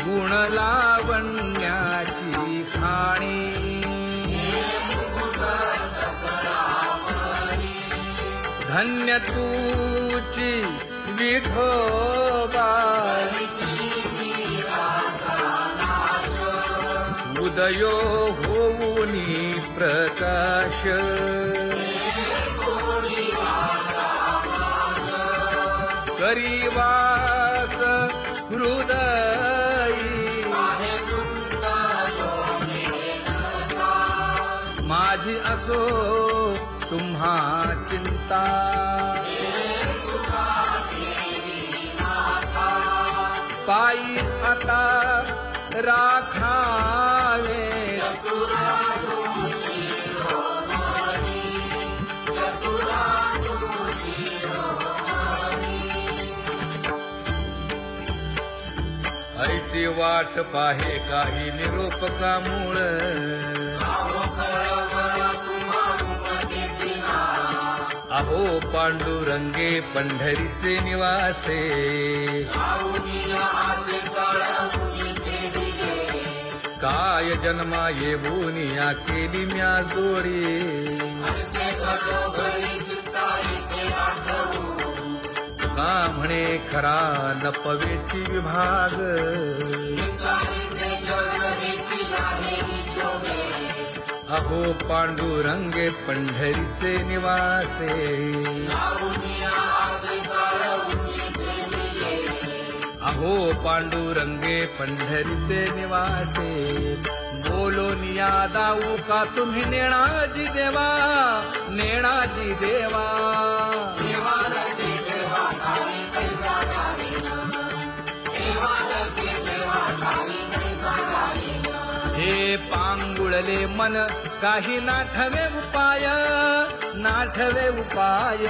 गुण लावण्याची खाणी धन्य तूची विठोबा उदयो होऊनी प्रकाश करीवास हृदयी माझी असो तुम्हा चिंता पायी आता राखावे ऐसी वाट पाहे काही निरोप का मूळ अहो पांडुरंगे पंढरीचे निवासे काय जन्मा येऊन या केली म्या जोडी का म्हणे खरा नपवेची विभाग अहो पांडुरंगे पंढरीचे निवासे अहो पांडुरंगे पंढरीचे निवासे बोलोनिया दाऊ का तुम्ही नेणाजी देवा नेणाजी देवा हे पांगुळले मन काही नाठवे उपाय नाठवे उपाय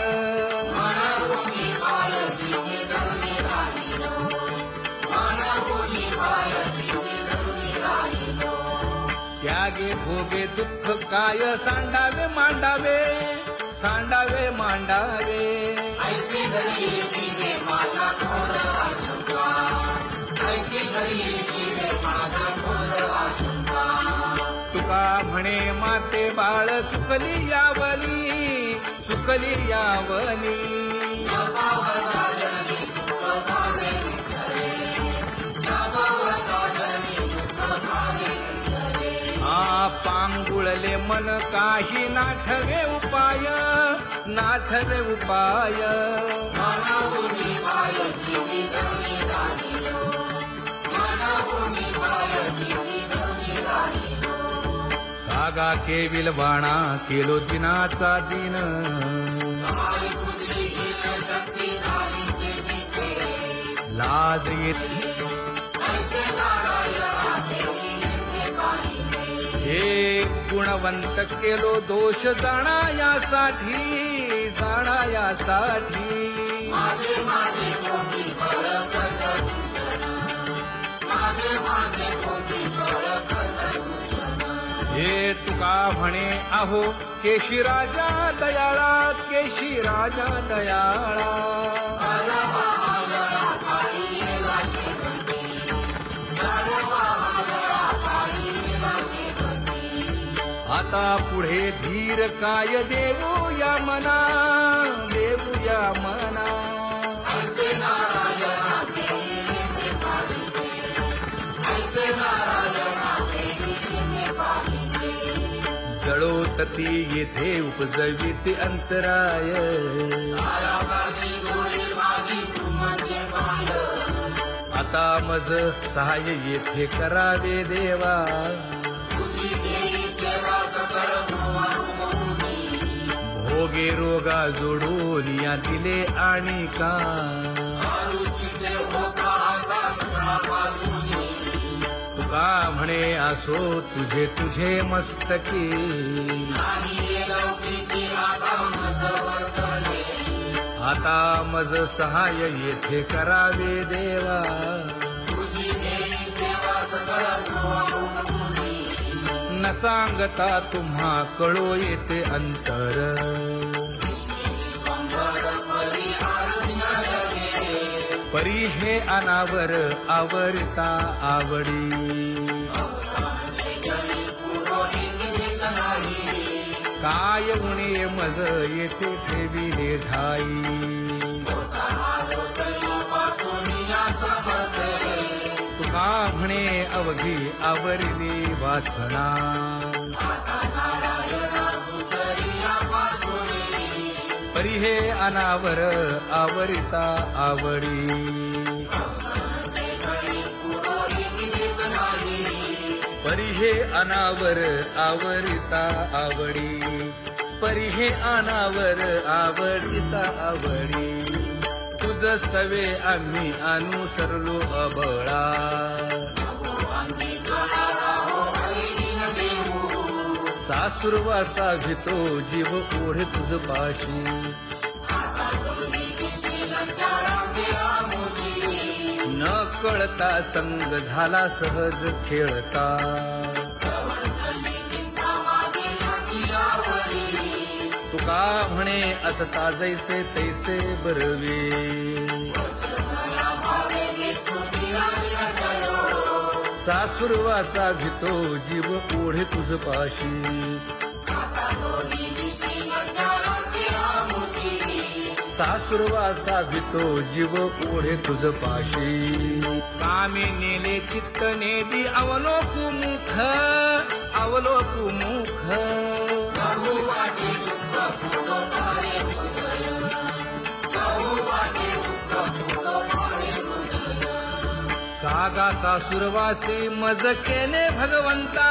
त्यागे भोगे दुःख काय सांडावे मांडावे सांडावे मांडावे तुका म्हणे माते बाळ चुकली यावली चुकली यावली पांगुळले मन काही नाठवे उपाय नाठवे उपाय कागा केविल बाणा केलो दिनाचा दिन लाज येत हे गुणवंत केलो दोष जाणायासाठी जाणायासाठी हे तुका म्हणे अहो केशी राजा दयाळा केशी राजा दयाळा आता पुढे धीर काय देऊ या मना देऊ या मना जळोतती येथे उपजविते अंतराय आता मज सहाय्य येथे करावे देवा भोगे रोगा जोडून या दिले आणि का तुका म्हणे असो तुझे तुझे मस्तकी आता मज सहाय्य येथे करावे देवा न सांगता तुम्हा कळो येते अंतर परी हे अनावर आवरता आवडी काय उणे मज येथे ठेविले ठाई तुका म्हणे अवघी आवरली वासना परी हे अनावर आवरिता आवडी परी हे अनावर आवरिता आवडी परी हे अनावर आवरिता आवडी तुझ सवे आम्ही अनुसरलो अबळा सासुरवासा भितो जीव ओढे तुझ पाशी न कळता संग झाला सहज खेळता तुका म्हणे असता जैसे तैसे बरवे सासुरवासा भितो जीव ओढे तुझ पाशी सासुरवासा भितो जीव ओढे तुझ पाशी कामे नेले चित्त नेदी अवलोकु मुख अवलोकु मुख कागा सासुरवासी मज केले भगवंता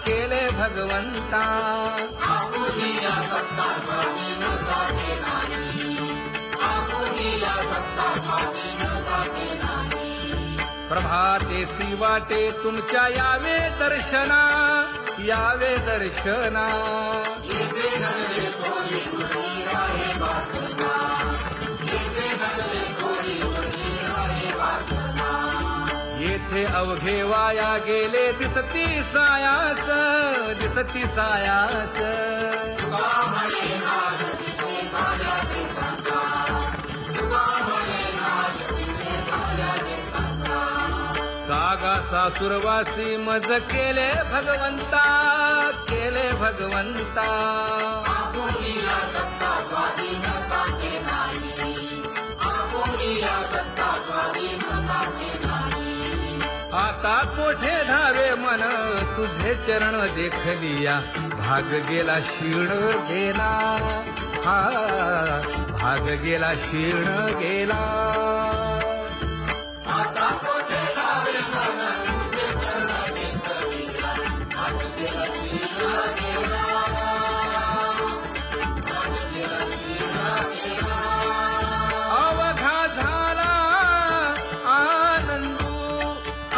केले भगवंता प्रभाते वाटे तुमच्या यावे दर्शना यावे दर्शना येथे अवघे वाया गेले दिसती सायास दिसती सायास कागा सासुरवासी मज केले भगवंता केले भगवंता आता कोठे धावे मन तुझे चरण देखलिया भाग गेला क्षीण गेला हा भाग गेला क्षीण गेला आता कोठे धावे मन तुझे चरण देखलिया भाग गेला क्षीण गेला अवघा झाला आनंदू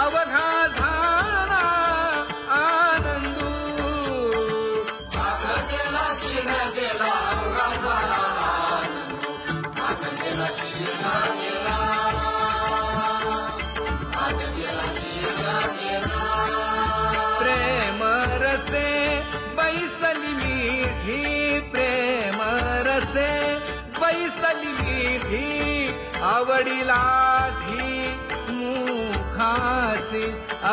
अवघा झाला आनंदू भाग गेला क्षीण गेला अवघा झाला आनंदू भाग गेला क्षीण गेला भाग गेला क्षीण गेला प्रेम रसे बैसली मीठी प्रेम रसे बैसली मीठी आवडीला ठी मुखासी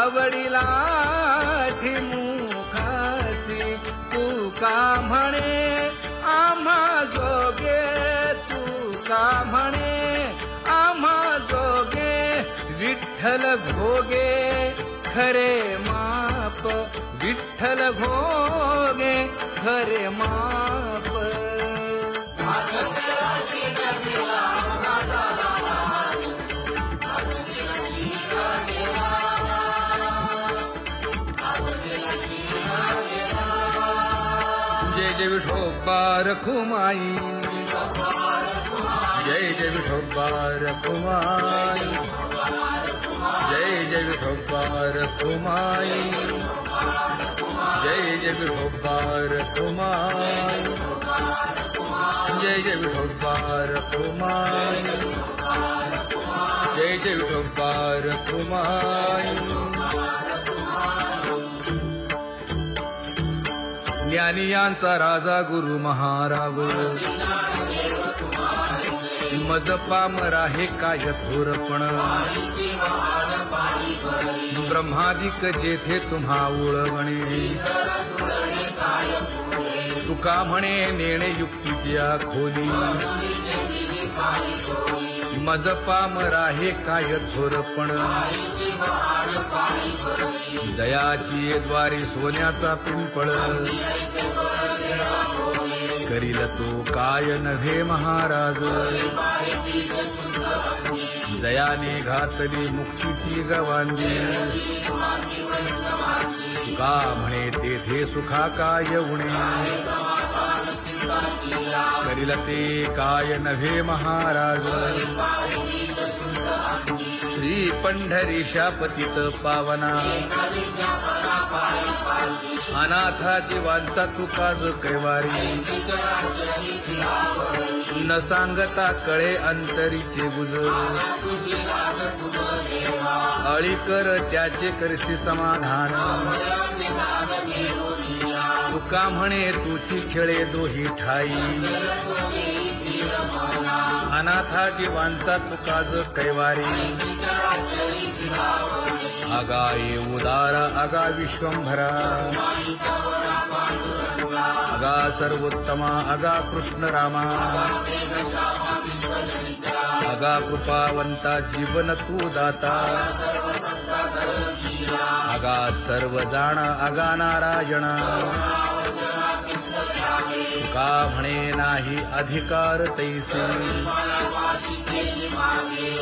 आवडीला ठी मुखासी तू का म्हणे आम्हा जोगे तू का म्हणे आम्हा जोगे विठ्ठल भोगे खरे माप विठ्ठल भोगे खरे माप जय जय विठोबा रखुमाई जय जय विठोबा रखुमाई जय जय विठोबा रखुमाई जय जय विठोबा रखुमाई जय जय विठोबा रखुमाई जय जय विठोबा रखुमाई ज्ञानियांचा राजा गुरु महाराज मज पामरा हे काय थोरपण ब्रह्मादिक जेथे तुम्हा उळवणे तुका म्हणे नेणे युक्तीच्या खोली मज पामरा हे काय थोरपण दयाची द्वारी सोन्याचा पिंपळ करील तो काय नव्हे महाराज दयाने घातली मुक्तीची गवांदी का म्हणे तेथे सुखा काय उणे करील ते काय नव्हे महाराज श्री पंढरीशा पतित पावना अनाथा जीवांचा तुकाज कैवारी न सांगता कळे अंतरीचे गुज अळी कर त्याचे करसी समाधान तुका म्हणे तुची खेळे दोही ठाई अनाथा जीवांचा तुकाज कैवारी आगा ये उदार आगा विश्वंभरा आगा सर्वोत्तमा आगा कृष्ण रामा आगा कृपावंता जीवन तू दाता आगा सर्व जाणा आगा नारायणा का म्हणे नाही अधिकार तैसे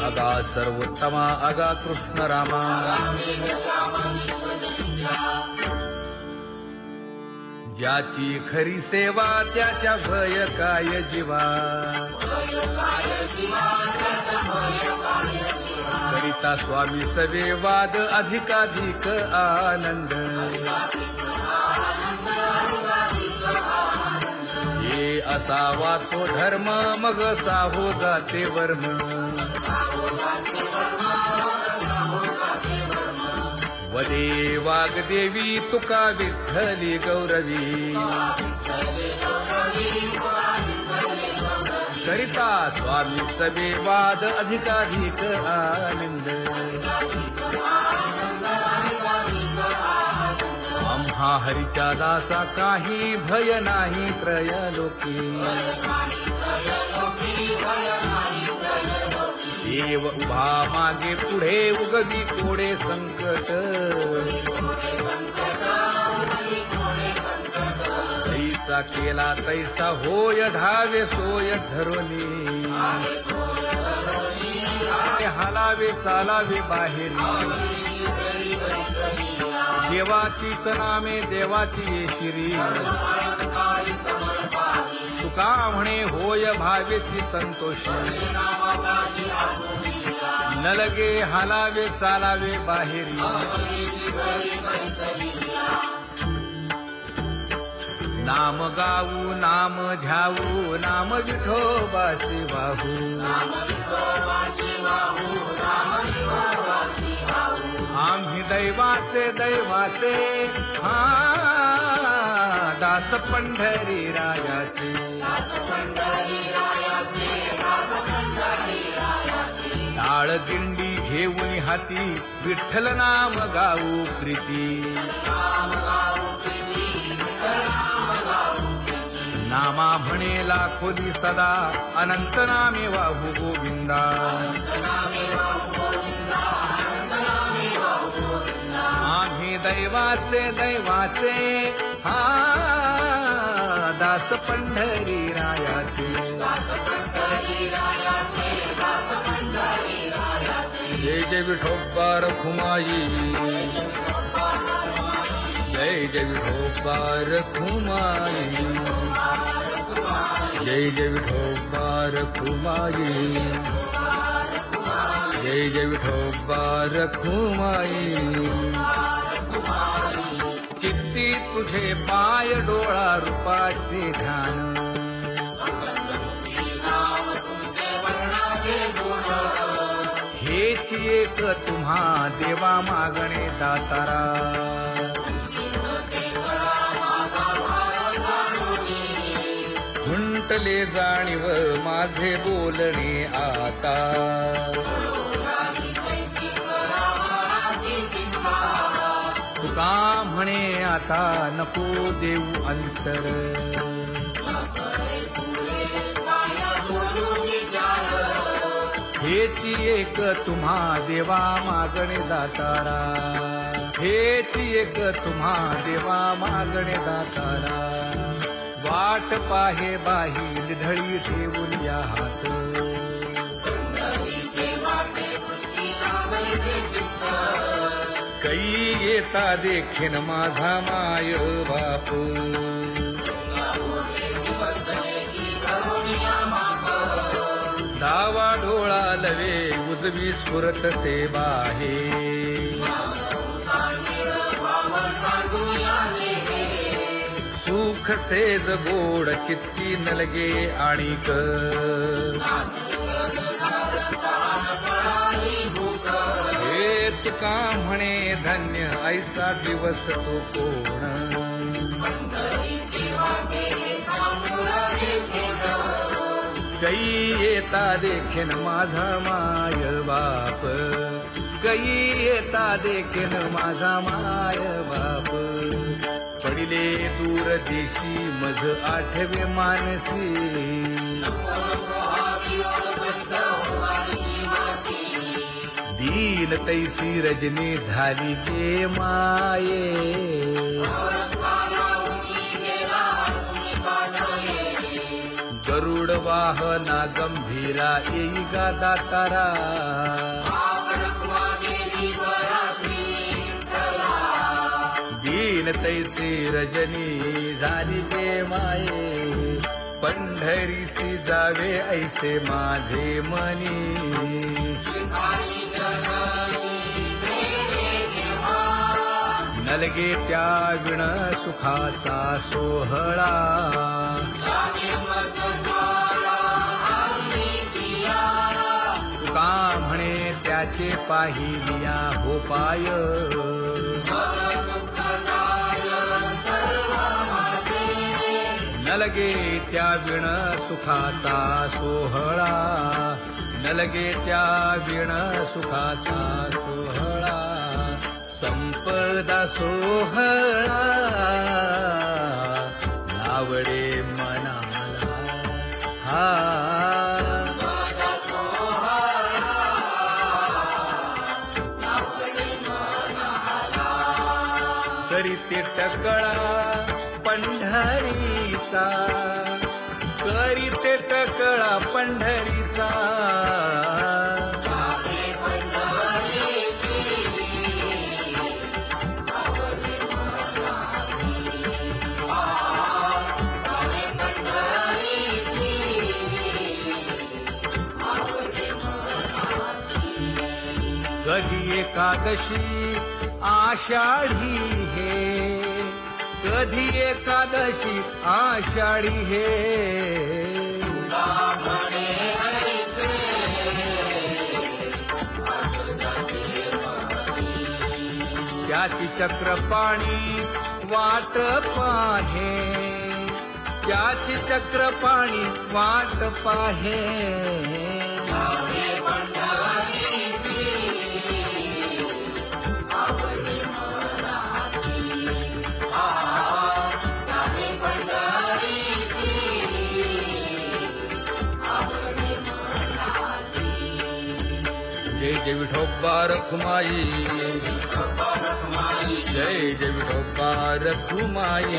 आगा सर्वोत्तमा आगा कृष्ण रामा ज्याची खरी सेवा त्याच्या भय काय जीवा करिता स्वामी सवे वाद अधिकाधिक आनंद हे असावा तो धर्म मग साहो जाते वर्म वदे वाग्देवी तुका विठ्ठली गौरवी करिता स्वामी सवे वाद अधिकाधिक आनंद आम्हा हरीच्या दासा काही भय नाही त्रयलोकी देव उभा मागे पुढे उगवी कोडे संकट तैसा केला तैसा होय धावे सोय धरोनी हालावे चालावे बाहेरी देवाचीच नामे देवाची शिरी तुका म्हणे होय भावेची संतोष न लगे हालावे चालावे बाहेरी नाम गाऊ नाम ध्याऊ नाम विठोबासी वाहू आम्ही दैवाचे दैवाचे हा दास पंढरी रायाचे टाळ दिंडी घेऊन हाती विठ्ठल नाम गाऊ प्रीती नामा म्हणे लाखोली सदा अनंत नामे वाहू गोविंदा आम्ही दैवाचे दैवाचे हा दास पंढरी रायाचे जय जय विठोबा रखुमाई जय जय विठोबा रखुमाई जय जय विठोबा रखुमाई जय जय विठोबा रखुमाई चित्ती तुझे पाय डोळा रूपाचे ध्यान हेच एक तुम्हा देवा मागणे दातारा तुटले जाणीव माझे बोलणे आता. तुका म्हणे आता नको देऊ अंतर. हेची एक तुम्हा देवा मागणे दातारा. हेची एक तुम्हा देवा मागणे दातारा. वाट पाहे बाही ढळी ठेवून या हात. कै येता देखीन माझा माय बाप. डावा डोळा लवे उजवी स्फुरत से बाहे. सुख सेज गोड चित्ती नलगे आणिक. हे तुका म्हणे धन्य ऐसा दिवस तो कोण. कै येता देखीन माझा माय बाप. कै येता देखीन माझा माय बाप. पडिले दूर देशी मज आठवे मानसी. दीन तैसी रजनी झाली गे माये. गरुड वाहना गंभीरा येई गा दातारा. दीन तैसी रजनी झाली गे माये. पंढरीसी जावे ऐसे माझे मनी. नलगे त्या विण सुखाचा सोहळा. तुका म्हणे त्याचे पाहिलिया हो पाय. नलगे त्या विण सुखाचा सोहळा. नलगे त्या विण सुखाचा सोहळा. संपदा सोहळा नावडे मनाला. हा करीते टकळा पंढरीचा. करीते टकळा पंढरीचा. कधी एकादशी आषाढी हे. कधी एकादशी आषाढी हे. त्याची चक्रपाणी वाट पाहे. त्याची चक्रपाणी वाट पाहे. जय जय विठोबा रखुमाई. जय जय विठोबा रखुमाई.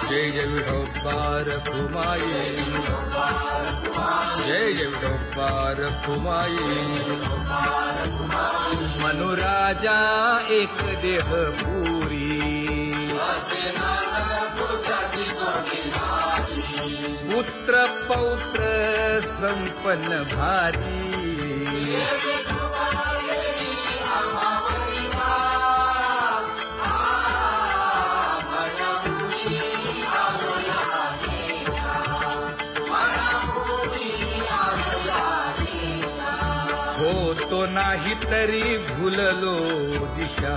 जय जय विठोबा रखुमाई. जय जय विठोबा रखुमाई. मनुराजा एक देह पुरी. पुत्र पौत्र संपन्न भारी. होतो नाही तरी भुललो दिशा.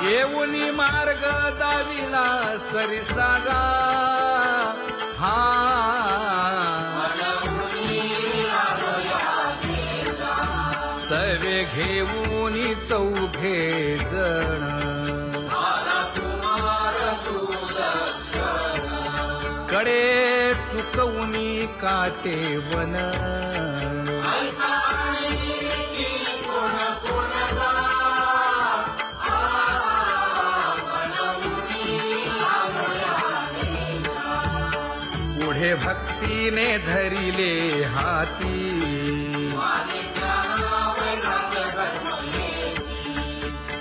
येऊनी मार्ग दाविला सरिसागा हा सर्वे घेऊनी चौघे जण कडे चुकवूनी काटे वन पुढे भक्तीने धरिले हाती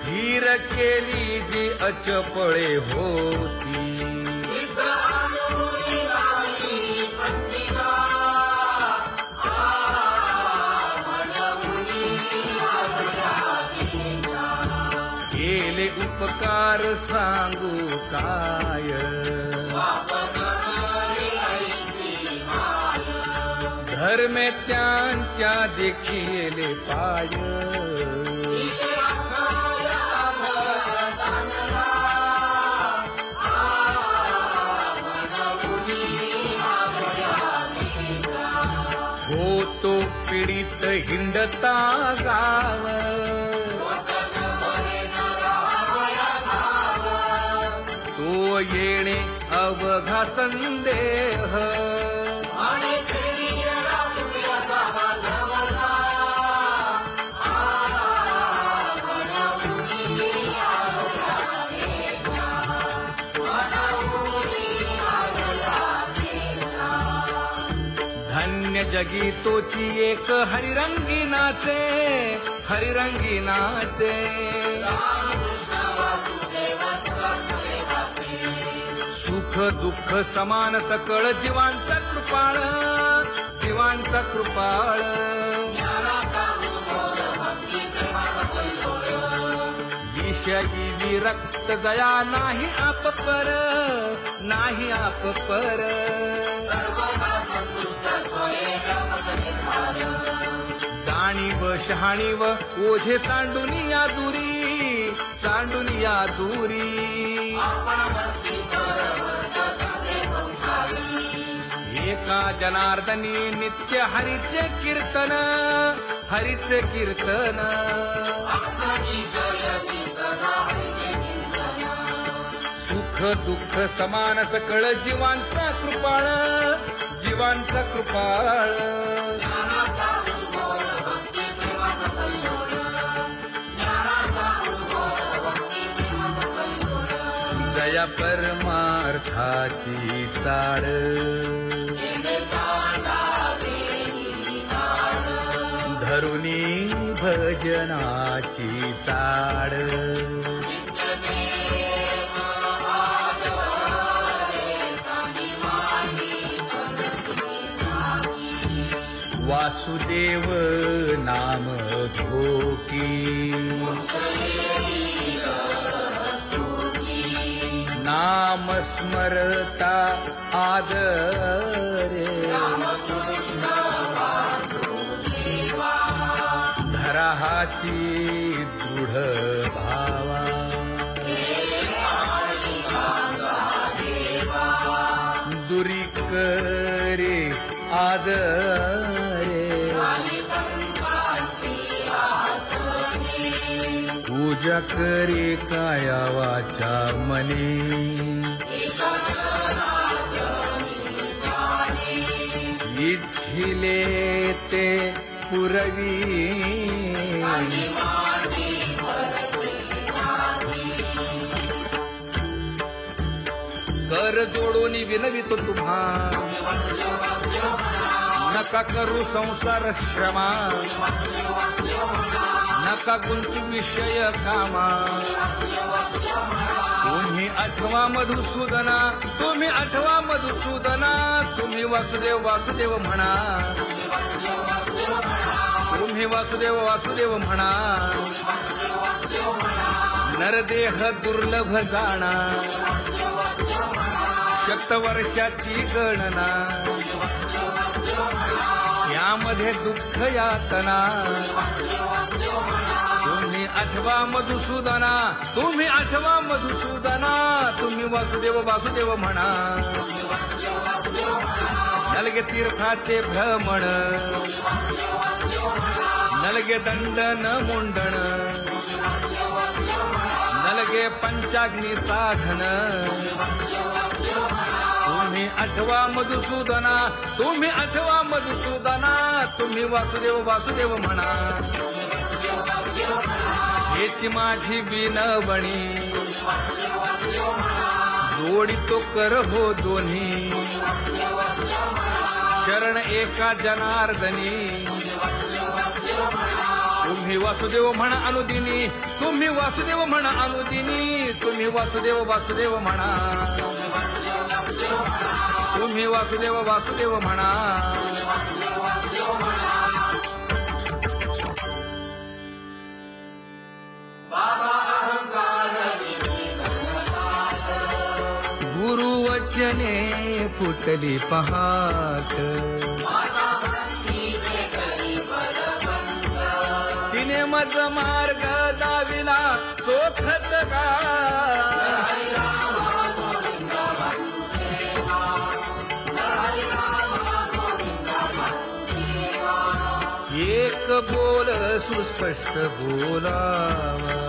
धीर केली जी अचपळे होती केले उपकार सांगू काय धर्मे त्यांच्या देखिले पाय होतो पीडित हिंडता गाव तो येणे अवघा संदेह धन्य जगी तोची एक हरिरंगी नाचे हरिरंगी नाचे सुख दुःख समान सकळ जीवांचा कृपाळ जीवांचा कृपाळ विषयी विरक्त जया नाही आपपर नाही आपपर जाणीव शहाणीव ओझे सांडुनिया दूरी एका जनार्दनी नित्य हरीचे कीर्तन सुख दुःख समान सकळ जीवांचा कृपाळ जया परमार्थाची चाळ धरुनी भजनाची चाळ वासुदेव नाम घोकी नाम स्मरता आदरे धराहाची दृढ भावा दुरी करे आदरे पूजा करे काया वाचा मनी इच्छिले ते पुरवी कर जोडून विनवितो तुम्हा नका करू संसार श्रमा नका गुंतू विषय कामा तुम्ही आठवा मधुसूदना तुम्ही वासुदेव म्हणा तुम्ही वासुदेव म्हणा नरदेह दुर्लभ जाणा शतवर्षाची गणना या यामध्ये दुःख यातना तुम्ही आठवा मधुसूदना तुम्ही आठवा मधुसूदना तुम्ही वासुदेव वासुदेव म्हणा नलगे तीर्थाचे भ्रमण नलगे दंडन मुंडण नलगे पंचाग्नी साधन तुम्ही आठवा मधुसूदना तुम्ही आठवा मधुसूदना तुम्ही वासुदेव वासुदेव म्हणा हेची माझी विनवणी जोडितो कर हो दोन्ही शरण एका जनार्दनी तुम्ही वासुदेव म्हणा अनुदिनी तुम्ही वासुदेव म्हणा अनुदिनी तुम्ही वासुदेव वासुदेव म्हणा तुम्ही वासुदेव वासुदेव म्हणा गुरुवचने फुटली पहाट तिने मज मार्ग दाविला चोखत का एक बोल सुस्पष्ट बोलावा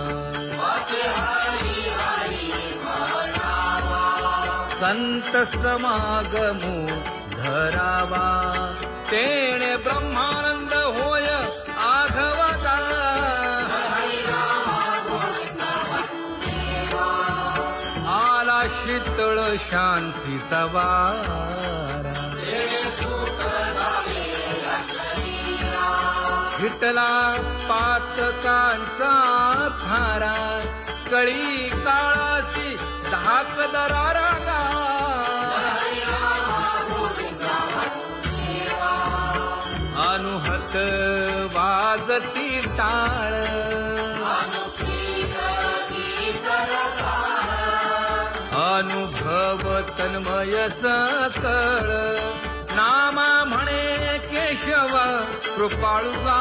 संत समागमू धरावा तेणे ब्रह्मानंद होय आघवता आला शीतळ शांतीचा वारा हिटला पातकांचा थारा कळी काळाची धाक दरारा अनुहत वाजती टाळ अनुभव तन्मय सकळ नामा म्हणे केशव कृपाळुगा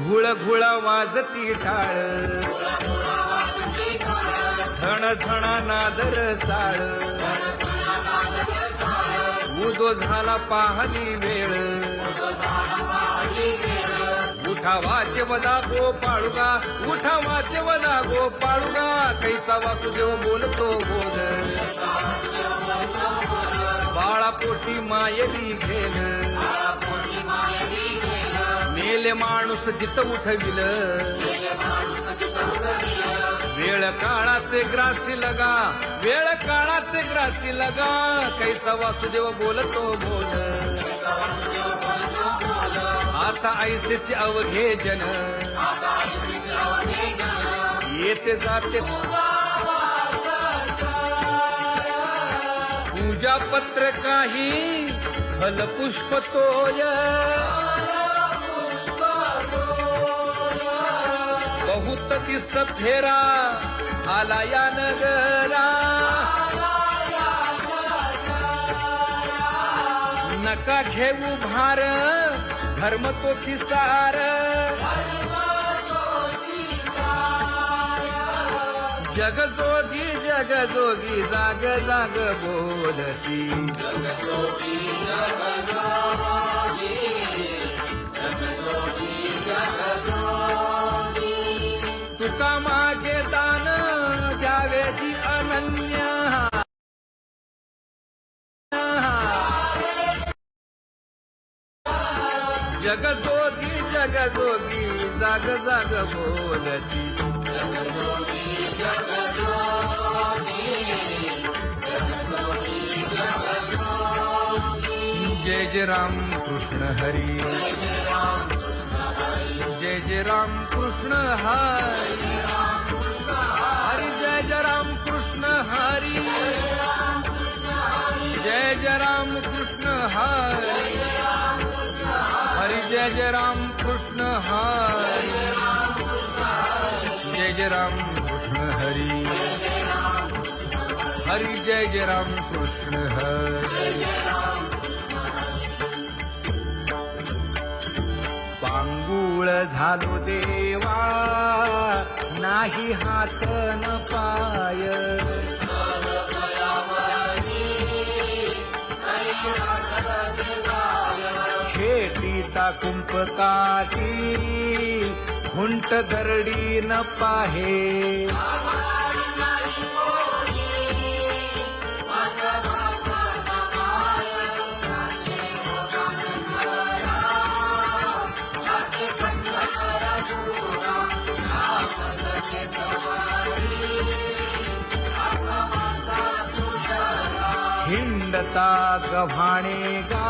घुळ घुळ वाजती टाळ झण झणा नादर साळ उदो झाला पाहली वेळ उठा वाचे वदा गोपाळुगा उठा वाचे वदा गोपाळुगा कैसा वासुदेव बोलतो बोल बाळा पोटी मायली घेल मेले माणूस जित उठविल वेळ काळात ग्रासी लगा वेळ काळात ग्रासी लगा कैसा वासुदेव बोलतो बोल आता ऐसेचे अवघे जन येते जाते पूजा पत्र काही फल पुष्प तोय बहुत तिस्त फेरा आला या नगरा नका घेऊ भार धर्म तो सार जगजोगी जगजोगी जाग जाग बोलती तुका मागे दान द्यावेची अनन्य जगजोगी जगजोगी जाग जाग बोलती जय जय राम कृष्ण हरी जय जय राम कृष्ण हरी हरी जय जय राम कृष्ण हरी जय जय राम कृष्ण हरी जय राम कृष्ण हरी जय जय राम कृष्ण हरी हरी जय जय राम कृष्ण हरी पांगुळ झालो देवा नाही हात न पाय खेटीता कुंपकाठी हुंट दरडी न पाहे हिंडता गव्हाणे गा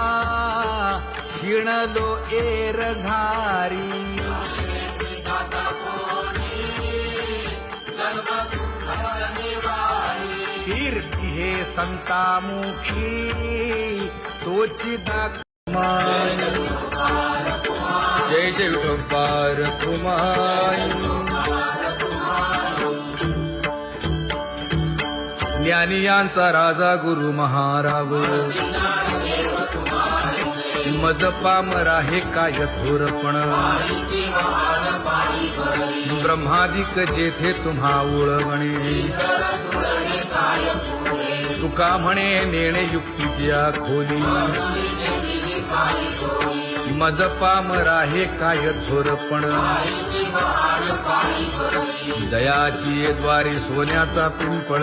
शिणलो एर घारी कीर्ती हे संतामुखी तोची दाखमाय जय जय विठोबार कुमार ज्ञानियांचा राजा गुरु महाराज मज पामरा हे काय थोरपण ब्रह्मादिक जेथे तुम्हा उळवणे तुका म्हणे नेणे युक्तीची खोली मज पामरा हे काय थोरपण दयाची द्वारी सोन्याचा पिंपळ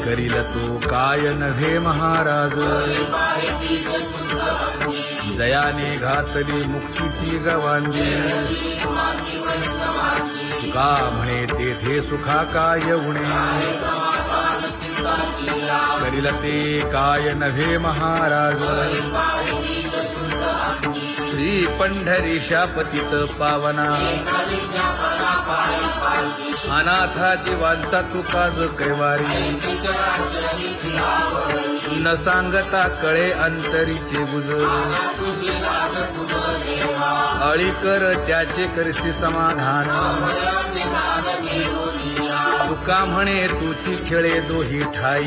करील तो काय नव्हे महाराज दयाने घातली मुक्तीची गवांगी तुका म्हणे तेथे सुखा काय उणे करील ते काय नव्हे महाराज श्री पंढरीशा पतित पावना अनाथा जीवांचा तुकाज कैवारी न सांगता कळे अंतरीचे गुज अळी कर त्याचे करशी समाधान तुका म्हणे तुची खेळे दोही ठाई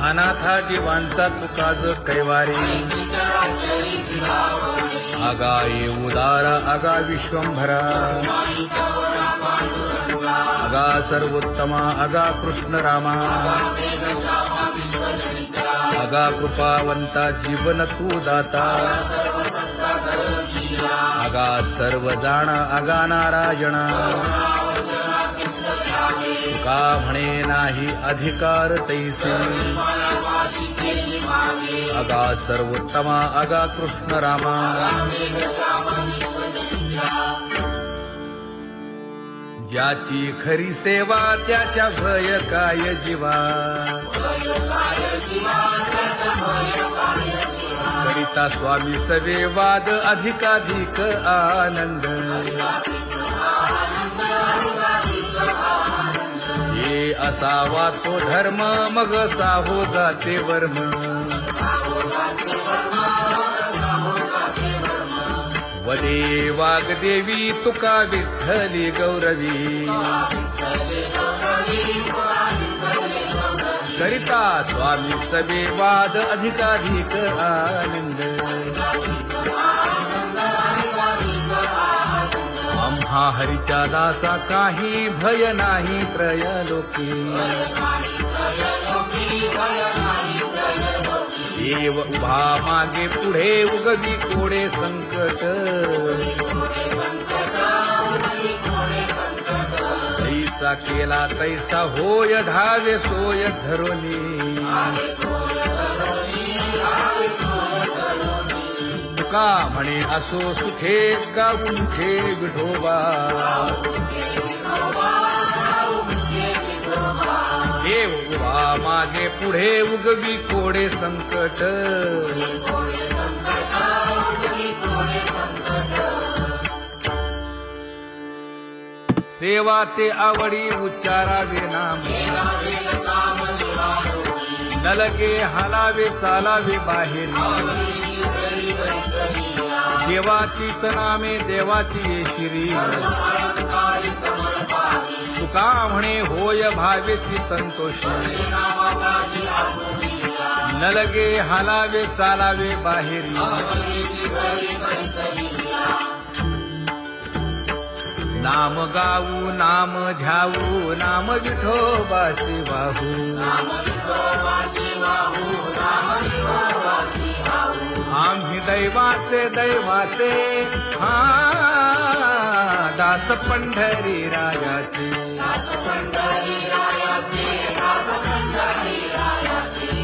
अनाथा जीवांचा तुकाज कैवारी आगा ये उदार आगा विश्वंभरा आगा सर्वोत्तमा आगा कृष्ण रामा आगा कृपावंता जीवन तू दाता आगा सर्व जाणा आगा नारायणा तुका म्हणे नाही अधिकार तैसे आगा सर्वोत्तमा आगा कृष्ण रामा ज्याची खरी सेवा त्याच्या भय काय जीवा करिता स्वामी सवे वाद अधिकाधिक आनंद हे असावा तो धर्म मग साहो जाते वर्म वदे वाग्देवी तुका विठ्ठली गौरवी करिता स्वामी सवे वाद अधिकाधिक आनंद आम्हा हरीच्या दासा काही भय नाही त्रयलोकी देव उभा मागे पुढे उगवी कोडे संकट तैसा केला तैसा होय धावे सोय धरोनी तुका म्हणे असो सुखे गाऊन ठे विठोबा देव उभा मागे पुढे उगवी कोडे संकट सेवा ते आवडी उच्चारावे नाम नलगे हालावे चालावे बाहेरी देवाचीच नामे देवाची येशिरी तुका म्हणे होय भावेची संतोषी नलगे हालावे चालावे बाहेरी नाम गाऊ नाम घ्याऊ नाम विठोबासी वाहू आम्ही दैवाचे हा दास पंढरी रायाचे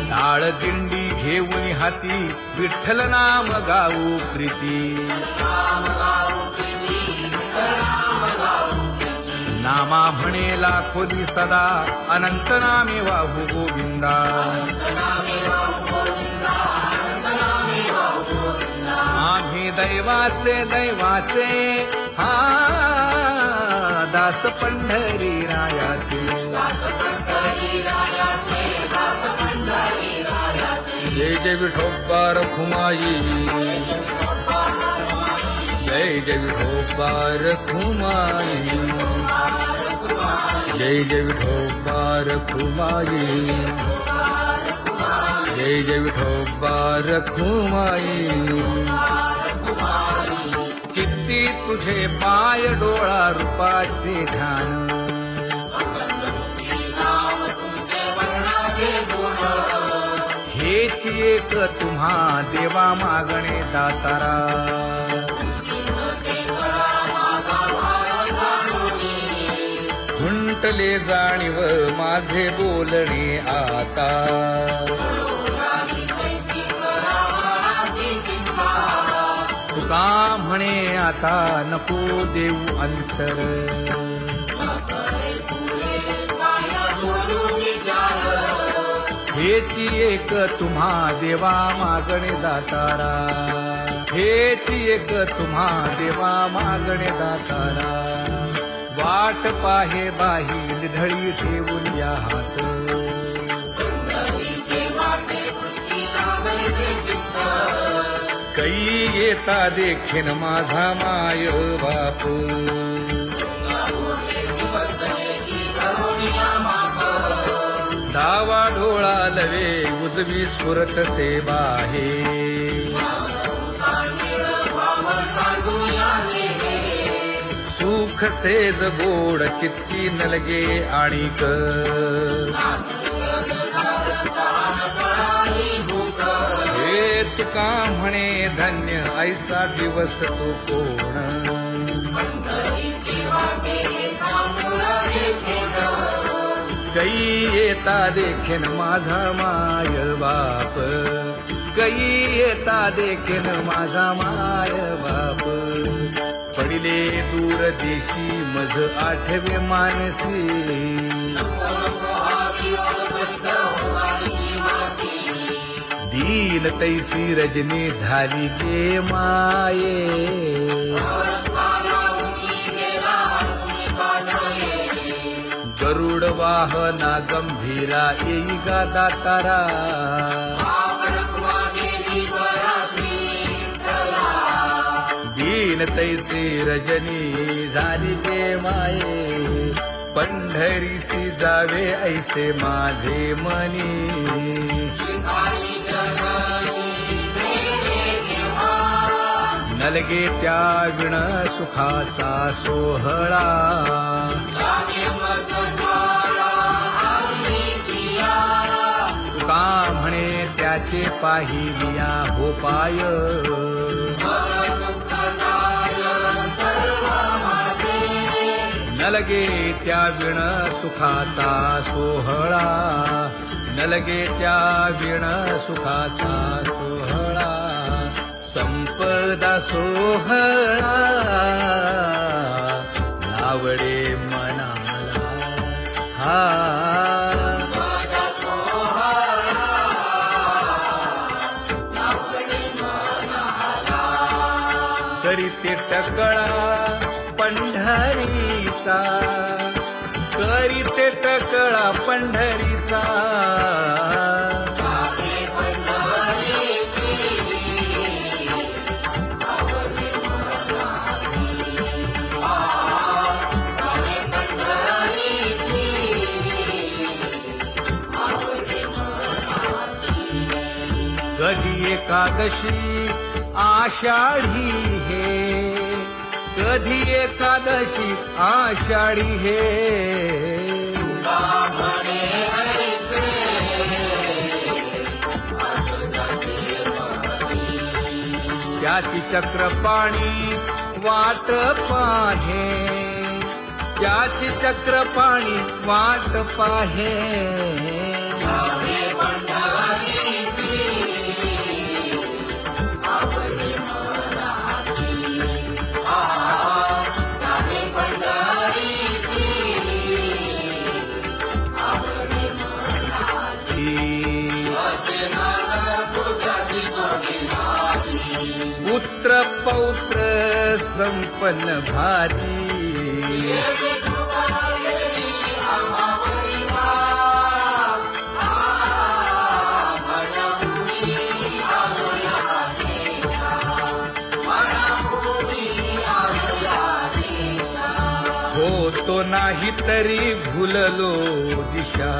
टाळ दिंडी घेऊन हाती विठ्ठल नाम गाऊ प्रीती नामा म्हणेला खोली सदा अनंत नामे वाहू गोविंदा आम्ही दैवाचे हा दास पंढरी रायाचे जय जय विठोबा रखुमाई जय जय विठोबा रखुमाई जय जय विठोबा रखुमाई जय जय विठोबा रखुमाई चित्ती तुझे पाय डोळा रूपाचे ध्यान हेच एक तुम्हा देवा मागणे दातारा खुंटले जाणीव माझे बोलणे आता तुका म्हणे आता नको देऊ अंतर हेची एक तुम्हा देवा मागणे दातारा हेची एक तुम्हा देवा मागणे दातारा वाट पाहे बाही ढळी ठेवून या हात कै येता देखीन माझा माय बाप डावा डोळा लवे उजवी स्फुरत से बाहे सुख सेज गोड चित्ती नलगे आणिक हे तुका म्हणे धन्य ऐसा दिवस तो कोण कै येता देखीन माझा माय बाप कै येता देखीन माझा माय बाप पडिले दूर देशी मज आठवे मानसी दीन तैसी रजनी झाली गे माये गरुड वाहना गंभीरा येई गा दातारा दीन तैसी रजनी झाली गे माये पंढरीसी जावे ऐसे माझे मनी नलगे त्या विण सुखाचा सोहळा तुका म्हणे त्याचे पाहिलिया हो पाय नलगे त्या विण सुखाचा सोहळा नलगे त्या विण सुखाचा सोहळा संपदा सोहळा आवडे मनाला हा करीते टकळा पंढरीचा करीते टकळा पंढरीचा कधी एकादशी आषाढी हे, कधी एकादशी आषाढी हे, म्हणे ऐसे त्याची चक्रपाणी वाट पाहे, त्याची चक्रपाणी वाट पाहे, जावे पंढरीसी आवडे मनासी जावे पंढरीसी आवडे मनासी असे मन तुझ्यासी कोणी नाही पुत्र पौत्र संपन्न भारी, होतो नाही तरी भुललो दिशा,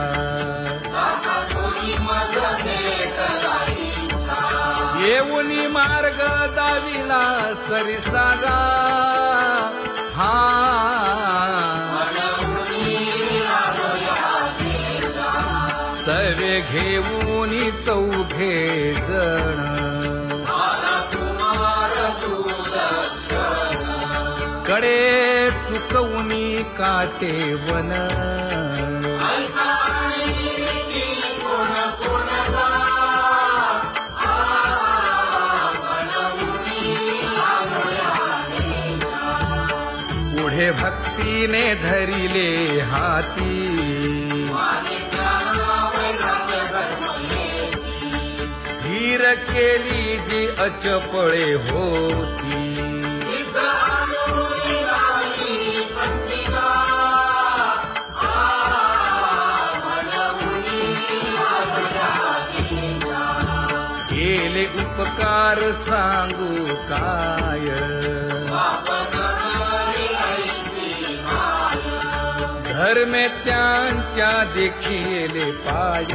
येऊनी मार्ग दाविला सरिसागा, हा सर्वे घेऊनी चौघे जण, कडे चुकवूनी काटे वन, पुढे भक्तीने धरिले हाती, धीर केली जी अचपळे होती, केले उपकार सांगू काय, धर्मे त्यांच्या देखिले पाय,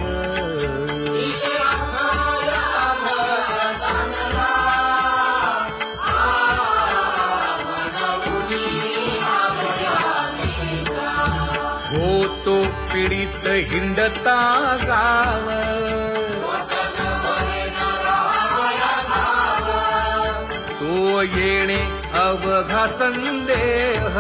होतो पीडित हिंडता गाव, तो येणे अवघा संदेह,